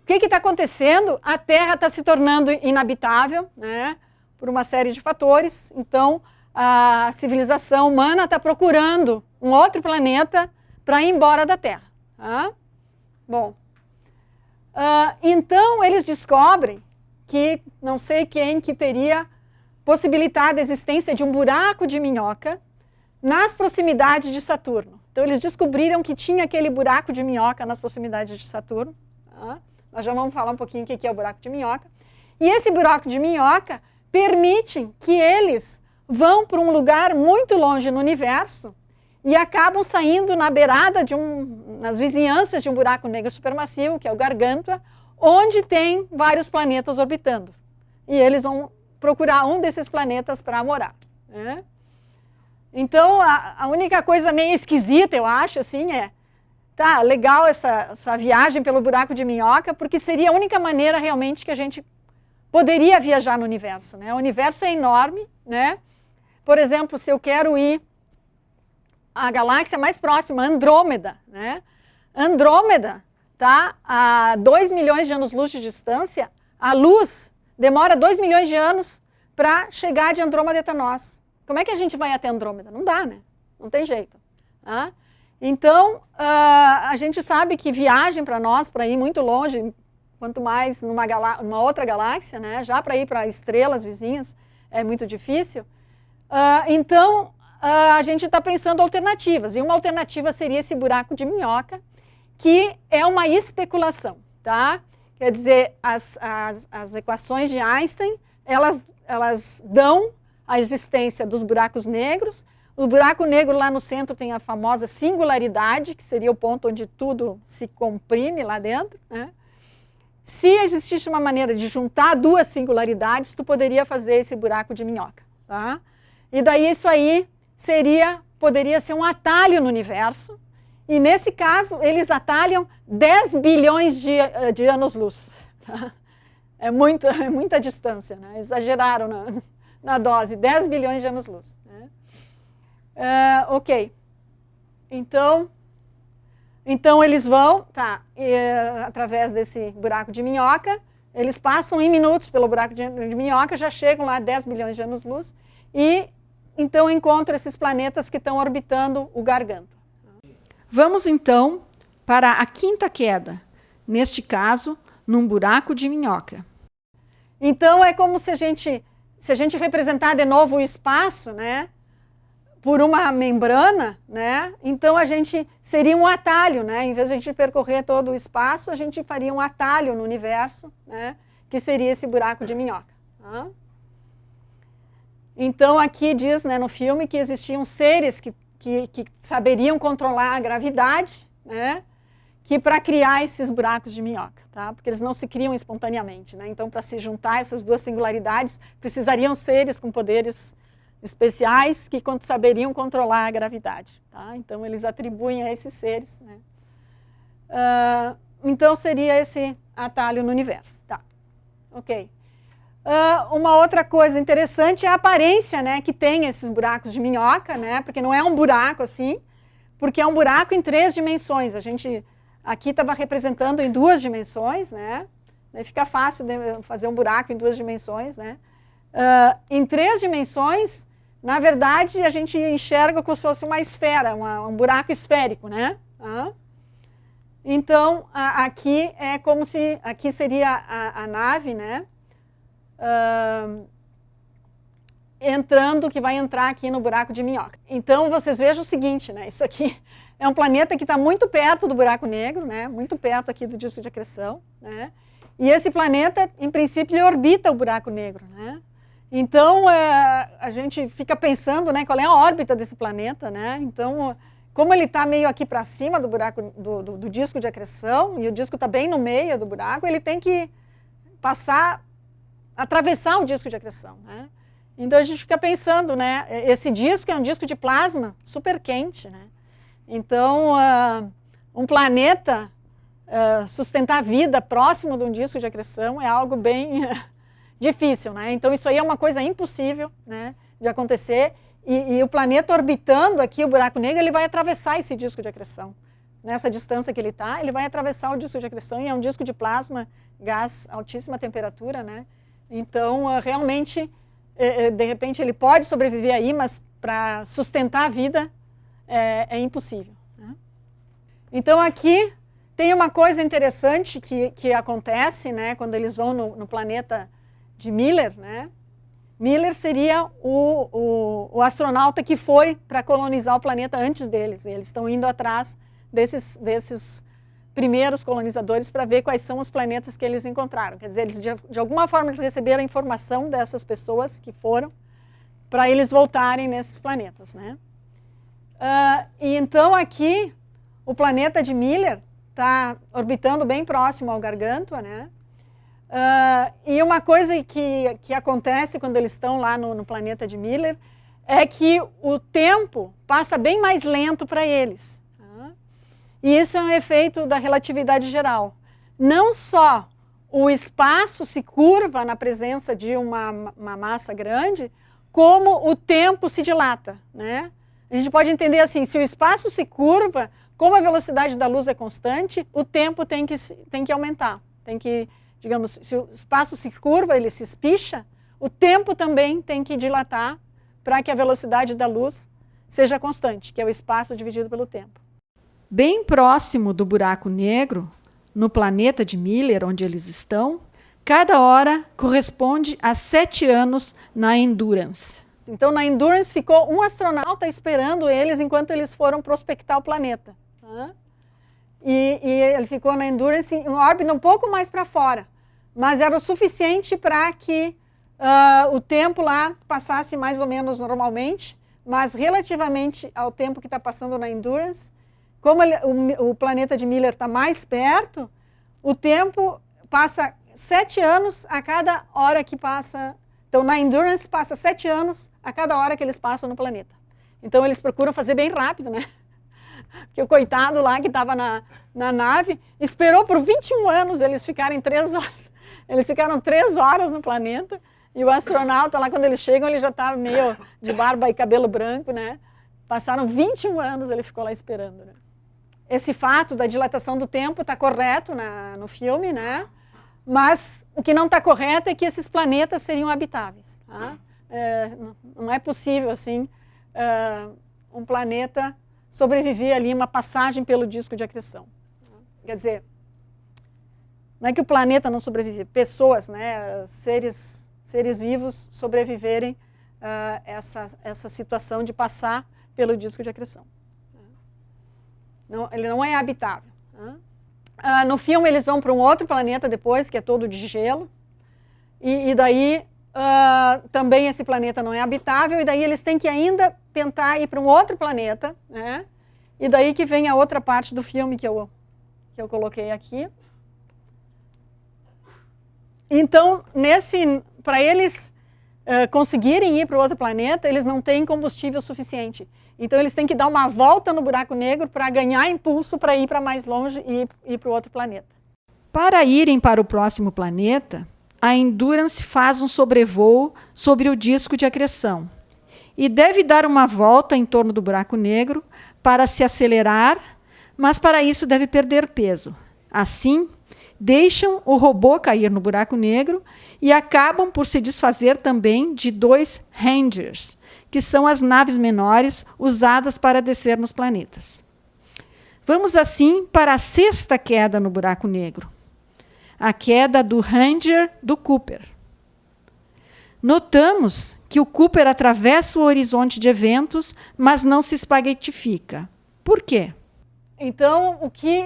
O que está acontecendo? A Terra está se tornando inabitável, né? Por uma série de fatores. Então a civilização humana está procurando um outro planeta para ir embora da Terra. Tá? Bom, então eles descobrem que não sei quem que teria possibilitado a existência de um buraco de minhoca nas proximidades de Saturno. Então eles descobriram que tinha aquele buraco de minhoca nas proximidades de Saturno. Tá? Nós já vamos falar um pouquinho o que é o buraco de minhoca. E esse buraco de minhoca permite que eles vão para um lugar muito longe no universo e acabam saindo na beirada nas vizinhanças de um buraco negro supermassivo, que é o Gargantua, onde tem vários planetas orbitando. E eles vão procurar um desses planetas para morar. Né? Então, a única coisa meio esquisita, eu acho, assim, tá, legal essa viagem pelo buraco de minhoca, porque seria a única maneira realmente que a gente poderia viajar no universo. Né? O universo é enorme, né? Por exemplo, se eu quero ir à galáxia mais próxima, Andrômeda, né? Andrômeda está a 2 milhões de anos-luz de distância, a luz demora 2 milhões de anos para chegar de Andrômeda até nós. Como é que a gente vai até Andrômeda? Não dá, né? Não tem jeito. Tá? Então, a gente sabe que viagem para nós, para ir muito longe, quanto mais numa outra galáxia, né? Já para ir para estrelas vizinhas, é muito difícil. Então, a gente está pensando alternativas. E uma alternativa seria esse buraco de minhoca, que é uma especulação. Tá? Quer dizer, as equações de Einstein, elas dão a existência dos buracos negros. O buraco negro lá no centro tem a famosa singularidade, que seria o ponto onde tudo se comprime lá dentro. Né? Se existisse uma maneira de juntar duas singularidades, tu poderia fazer esse buraco de minhoca. Tá? E daí isso aí poderia ser um atalho no universo. E nesse caso, eles atalham 10 bilhões de anos-luz. Tá? É muita distância, né? Exageraram na dose, 10 bilhões de anos-luz. Né? Ok. Então eles vão, através desse buraco de minhoca, eles passam em minutos pelo buraco de minhoca, já chegam lá a 10 bilhões de anos-luz, e então encontram esses planetas que estão orbitando o Gargantua. Vamos então para a quinta queda, neste caso, num buraco de minhoca. Então é como se a gente se a gente representar de novo o espaço, né, por uma membrana, né, então a gente seria um atalho, né, em vez de a gente percorrer todo o espaço, a gente faria um atalho no universo, né, que seria esse buraco de minhoca. Tá? Então aqui diz, né, no filme que existiam seres que saberiam controlar a gravidade, né, que para criar esses buracos de minhoca, tá? Porque eles não se criam espontaneamente, né? Então, para se juntar essas duas singularidades, precisariam seres com poderes especiais que saberiam controlar a gravidade, tá? Então, eles atribuem a esses seres, né? Então, seria esse atalho no universo, tá? Ok. Uma outra coisa interessante é a aparência, né, que tem esses buracos de minhoca, né? Porque não é um buraco assim, porque é um buraco em 3 dimensões. A gente aqui estava representando em 2 dimensões, né? Daí fica fácil de fazer um buraco em 2 dimensões, né? Em 3 dimensões, na verdade, a gente enxerga como se fosse uma esfera, um buraco esférico, né? Então, aqui é como se, aqui seria a nave, né? Que vai entrar aqui no buraco de minhoca. Então, vocês vejam o seguinte, né? Isso aqui é um planeta que está muito perto do buraco negro, né? Muito perto aqui do disco de acreção, né? E esse planeta, em princípio, ele orbita o buraco negro, né? Então, a gente fica pensando, né, qual é a órbita desse planeta, né? Então, como ele está meio aqui para cima do buraco, do disco de acreção, e o disco está bem no meio do buraco, ele tem que atravessar o disco de acreção, né? Então, a gente fica pensando, né, esse disco é um disco de plasma super quente, né? Então, um planeta sustentar a vida próximo de um disco de acreção é algo bem difícil, né? Então, isso aí é uma coisa impossível, né, de acontecer. E o planeta orbitando aqui o buraco negro, ele vai atravessar esse disco de acreção. Nessa distância que ele está, ele vai atravessar o disco de acreção e é um disco de plasma, gás, altíssima temperatura, né? Então, realmente, de repente, ele pode sobreviver aí, mas para sustentar a vida é impossível, né? Então, aqui tem uma coisa interessante que acontece, né, quando eles vão no planeta de Miller, né? Miller seria o astronauta que foi para colonizar o planeta antes deles. Eles estão indo atrás desses primeiros colonizadores para ver quais são os planetas que eles encontraram. Quer dizer, eles, de alguma forma, eles receberam a informação dessas pessoas que foram para eles voltarem nesses planetas, né? E então aqui, o planeta de Miller está orbitando bem próximo ao Gargantua, né? E uma coisa que acontece quando eles estão lá no planeta de Miller é que o tempo passa bem mais lento para eles. Tá? E isso é um efeito da relatividade geral. Não só o espaço se curva na presença de uma massa grande, como o tempo se dilata, né? A gente pode entender assim, se o espaço se curva, como a velocidade da luz é constante, o tempo tem que aumentar. Tem que, digamos, se o espaço se curva, ele se espicha, o tempo também tem que dilatar para que a velocidade da luz seja constante, que é o espaço dividido pelo tempo. Bem próximo do buraco negro, no planeta de Miller, onde eles estão, cada hora corresponde a 7 anos na Endurance. Então, na Endurance ficou um astronauta esperando eles enquanto eles foram prospectar o planeta. Tá? E ele ficou na Endurance em órbita um pouco mais para fora, mas era o suficiente para que o tempo lá passasse mais ou menos normalmente, mas relativamente ao tempo que está passando na Endurance, como o planeta de Miller está mais perto, o tempo passa 7 anos a cada hora que passa. Então, na Endurance passa 7 anos a cada hora que eles passam no planeta. Então, eles procuram fazer bem rápido, né? Porque o coitado lá que estava na nave esperou por 21 anos eles ficarem 3 horas. Eles ficaram 3 horas no planeta e o astronauta lá, quando eles chegam, ele já estava meio de barba e cabelo branco, né? Passaram 21 anos, ele ficou lá esperando, né? Esse fato da dilatação do tempo está correto no filme, né? Mas o que não está correto é que esses planetas seriam habitáveis. Tá? Não é possível, assim, um planeta sobreviver ali, uma passagem pelo disco de acreção. Quer dizer, não é que o planeta não sobrevive, pessoas, né, seres seres vivos sobreviverem essa situação de passar pelo disco de acreção. Não, ele não é habitável. No filme eles vão para um outro planeta depois, que é todo de gelo, e daí também esse planeta não é habitável, e daí eles têm que ainda tentar ir para um outro planeta, né? E daí que vem a outra parte do filme que eu coloquei aqui. Então, para eles conseguirem ir para o outro planeta, eles não têm combustível suficiente. Então, eles têm que dar uma volta no buraco negro para ganhar impulso para ir para mais longe e ir para o outro planeta. Para irem para o próximo planeta, a Endurance faz um sobrevoo sobre o disco de acreção e deve dar uma volta em torno do buraco negro para se acelerar, mas para isso deve perder peso. Assim, deixam o robô cair no buraco negro e acabam por se desfazer também de 2 Rangers, que são as naves menores usadas para descer nos planetas. Vamos assim para a 6ª queda no buraco negro, a queda do Ranger do Cooper. Notamos que o Cooper atravessa o horizonte de eventos, mas não se espaguetifica. Por quê? Então,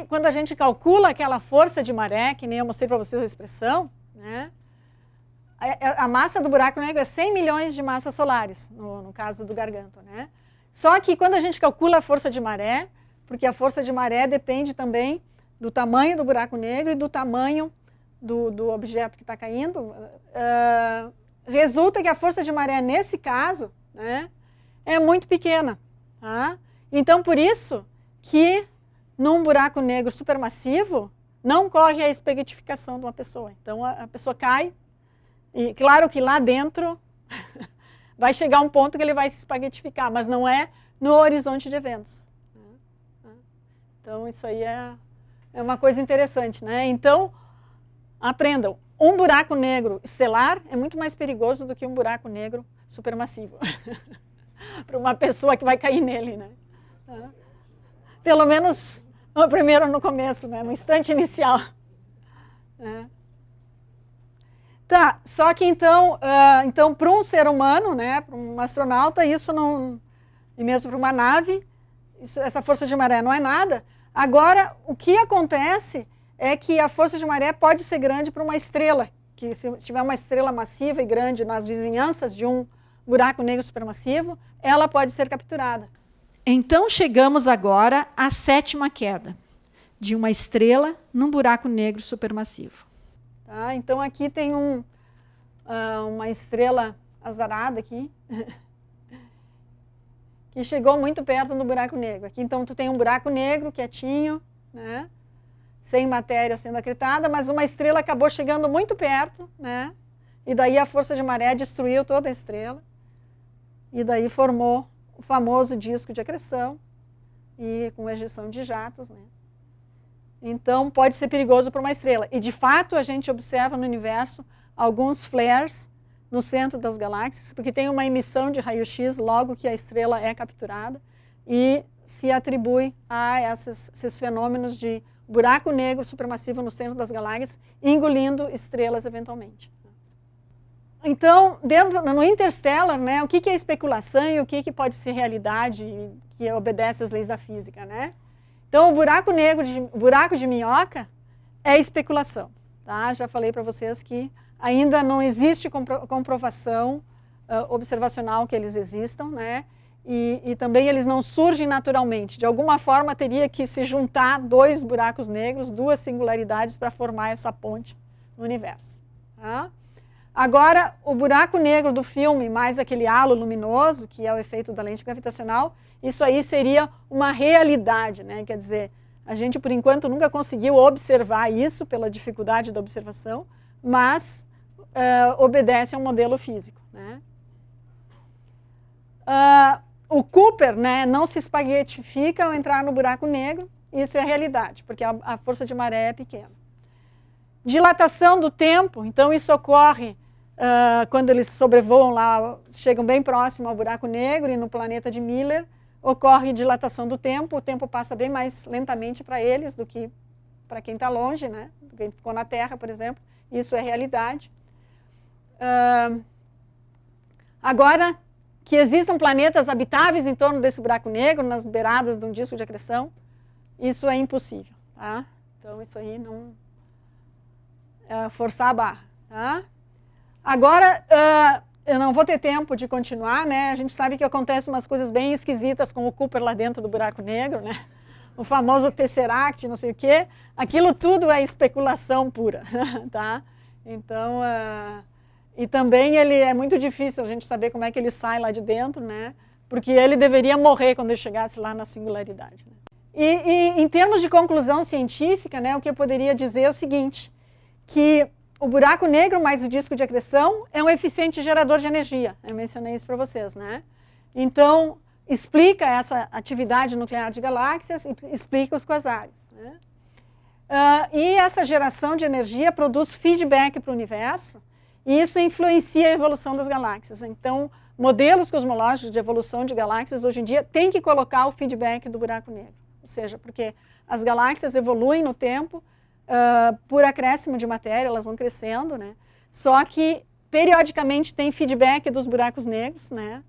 quando a gente calcula aquela força de maré, que nem eu mostrei para vocês a expressão, né, a massa do buraco negro é 100 milhões de massas solares, no caso do Gargantua, né? Só que quando a gente calcula a força de maré, porque a força de maré depende também do tamanho do buraco negro e do tamanho do objeto que está caindo, resulta que a força de maré, nesse caso, né, é muito pequena. Tá? Então, por isso que num buraco negro supermassivo, não corre a espaguetificação de uma pessoa. Então, a pessoa cai, e claro que lá dentro vai chegar um ponto que ele vai se espaguetificar, mas não é no horizonte de eventos. Então, isso aí é uma coisa interessante, né? Então, aprendam, um buraco negro estelar é muito mais perigoso do que um buraco negro supermassivo. Para uma pessoa que vai cair nele, né? Pelo menos primeiro no começo, né? No instante inicial. Tá, só que então para um ser humano, né, para um astronauta, isso não, e mesmo para uma nave, essa força de maré não é nada. Agora, o que acontece é que a força de maré pode ser grande para uma estrela, que se tiver uma estrela massiva e grande nas vizinhanças de um buraco negro supermassivo, ela pode ser capturada. Então chegamos agora à 7ª queda, de uma estrela num buraco negro supermassivo. Tá, então aqui tem uma estrela azarada aqui, que chegou muito perto do buraco negro. Aqui então tu tem um buraco negro quietinho, né, sem matéria sendo acretada, mas uma estrela acabou chegando muito perto, né, e daí a força de maré destruiu toda a estrela, e daí formou o famoso disco de acreção, e com ejeção de jatos, né. Então, pode ser perigoso para uma estrela. E, de fato, a gente observa no universo alguns flares no centro das galáxias, porque tem uma emissão de raio-x logo que a estrela é capturada, e se atribui a esses fenômenos de buraco negro supermassivo no centro das galáxias, engolindo estrelas eventualmente. Então, no Interstellar, né, o que é especulação e o que pode ser realidade que obedece às leis da física, né? Então, o buraco de minhoca é especulação. Tá? Já falei para vocês que ainda não existe comprovação observacional que eles existam, né? E também eles não surgem naturalmente. De alguma forma, teria que se juntar 2 buracos negros, 2 singularidades para formar essa ponte no universo. Tá? Agora, o buraco negro do filme, mais aquele halo luminoso, que é o efeito da lente gravitacional, isso aí seria uma realidade, né? Quer dizer, a gente, por enquanto, nunca conseguiu observar isso pela dificuldade da observação, mas obedece a um modelo físico, né? O Cooper, né, não se espaguetifica ao entrar no buraco negro, isso é a realidade, porque a força de maré é pequena. Dilatação do tempo, então isso ocorre quando eles sobrevoam lá, chegam bem próximo ao buraco negro e no planeta de Miller, ocorre dilatação do tempo, o tempo passa bem mais lentamente para eles do que para quem está longe, né? Quem ficou na Terra, por exemplo, isso é realidade. Agora, que existam planetas habitáveis em torno desse buraco negro, nas beiradas de um disco de acreção, isso é impossível, tá? Então, isso aí não... forçar a barra, tá? Agora, eu não vou ter tempo de continuar, né? A gente sabe que acontecem umas coisas bem esquisitas com o Cooper lá dentro do buraco negro, né? O famoso Tesseract, não sei o quê. Aquilo tudo é especulação pura, tá? Então, e também ele é muito difícil a gente saber como é que ele sai lá de dentro, né? Porque ele deveria morrer quando ele chegasse lá na singularidade, né? E em termos de conclusão científica, né, o que eu poderia dizer é o seguinte, que o buraco negro mais o disco de acreção é um eficiente gerador de energia. Eu mencionei isso para vocês, né? Então, explica essa atividade nuclear de galáxias, explica os quasares, né? E essa geração de energia produz feedback para o universo, e isso influencia a evolução das galáxias. Então, modelos cosmológicos de evolução de galáxias hoje em dia têm que colocar o feedback do buraco negro. Ou seja, porque as galáxias evoluem no tempo por acréscimo de matéria, elas vão crescendo, né? Só que, periodicamente, tem feedback dos buracos negros, né?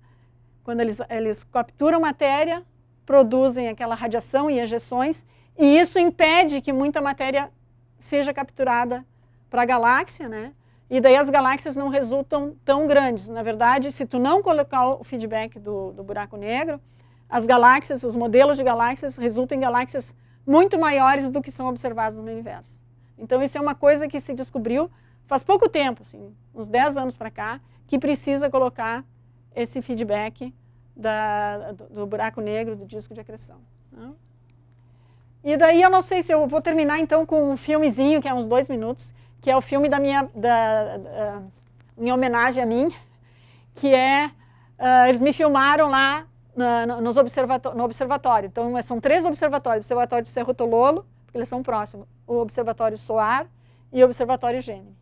Quando eles capturam matéria, produzem aquela radiação e ejeções, e isso impede que muita matéria seja capturada para a galáxia, né? E daí as galáxias não resultam tão grandes. Na verdade, se tu não colocar o feedback do buraco negro, as galáxias, os modelos de galáxias resultam em galáxias muito maiores do que são observadas no universo. Então, isso é uma coisa que se descobriu faz pouco tempo, assim, uns 10 anos para cá, que precisa colocar esse feedback do buraco negro, do disco de acreção, né? E daí eu não sei se eu vou terminar então com um filmezinho, que é uns 2 minutos, que é o filme em homenagem a mim, que é, eles me filmaram lá no observatório. Então, são 3 observatórios. O observatório de Cerro Tololo, porque eles são próximos. O observatório SOAR e o observatório Gemini.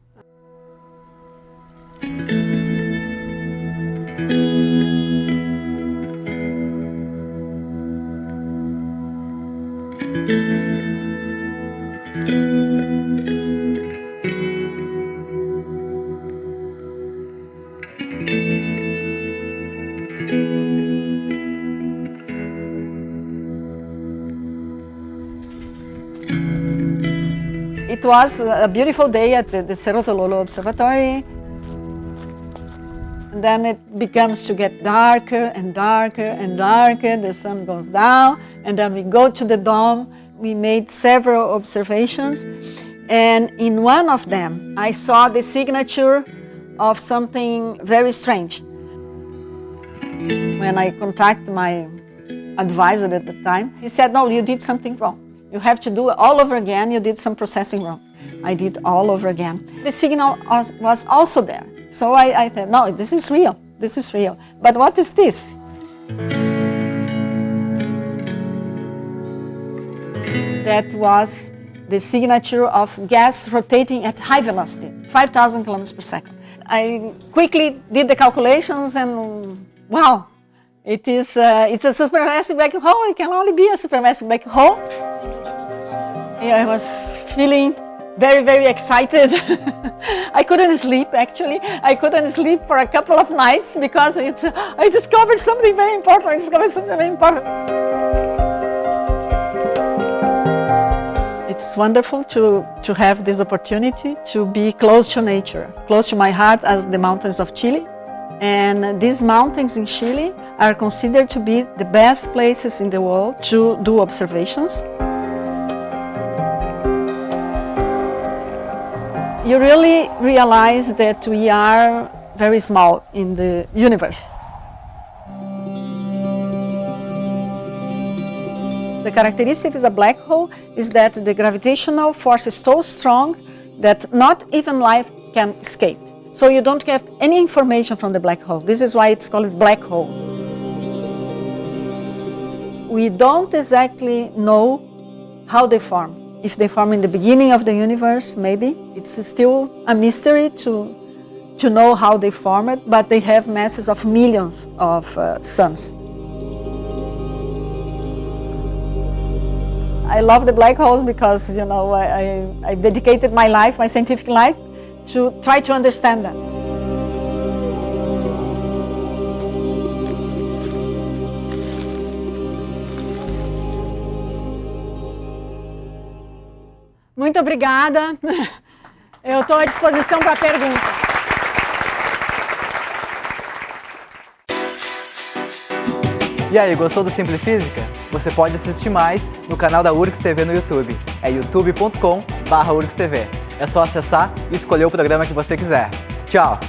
It was a beautiful day at the Cerro Tololo Observatory. And then it begins to get darker and darker and darker. The sun goes down, and then we go to the dome. We made several observations, and in one of them, I saw the signature of something very strange. When I contacted my advisor at the time, he said, "No, you did something wrong. You have to do it all over again. You did some processing wrong." I did all over again. The signal was also there. So I said, "No, this is real. This is real. But what is this?" That was the signature of gas rotating at high velocity, 5,000 kilometers per second. I quickly did the calculations and wow, it's a supermassive black hole. It can only be a supermassive black hole. Yeah, I was feeling very, very excited. I couldn't sleep, actually. I couldn't sleep for a couple of nights because I discovered something very important. It's wonderful to have this opportunity to be close to nature, close to my heart as the mountains of Chile. And these mountains in Chile are considered to be the best places in the world to do observations. You really realize that we are very small in the universe. The characteristic of a black hole is that the gravitational force is so strong that not even light can escape. So you don't get any information from the black hole. This is why it's called black hole. We don't exactly know how they form. If they form in the beginning of the universe, maybe. It's still a mystery to know how they formed, but they have masses of millions of suns. I love the black holes because, you know, I dedicated my life, my scientific life, to try to understand them. Muito obrigada. Eu estou à disposição para perguntas. E aí, gostou do Simples Física? Você pode assistir mais no canal da URGS TV no YouTube. É youtube.com/URGSTV. É só acessar e escolher o programa que você quiser. Tchau!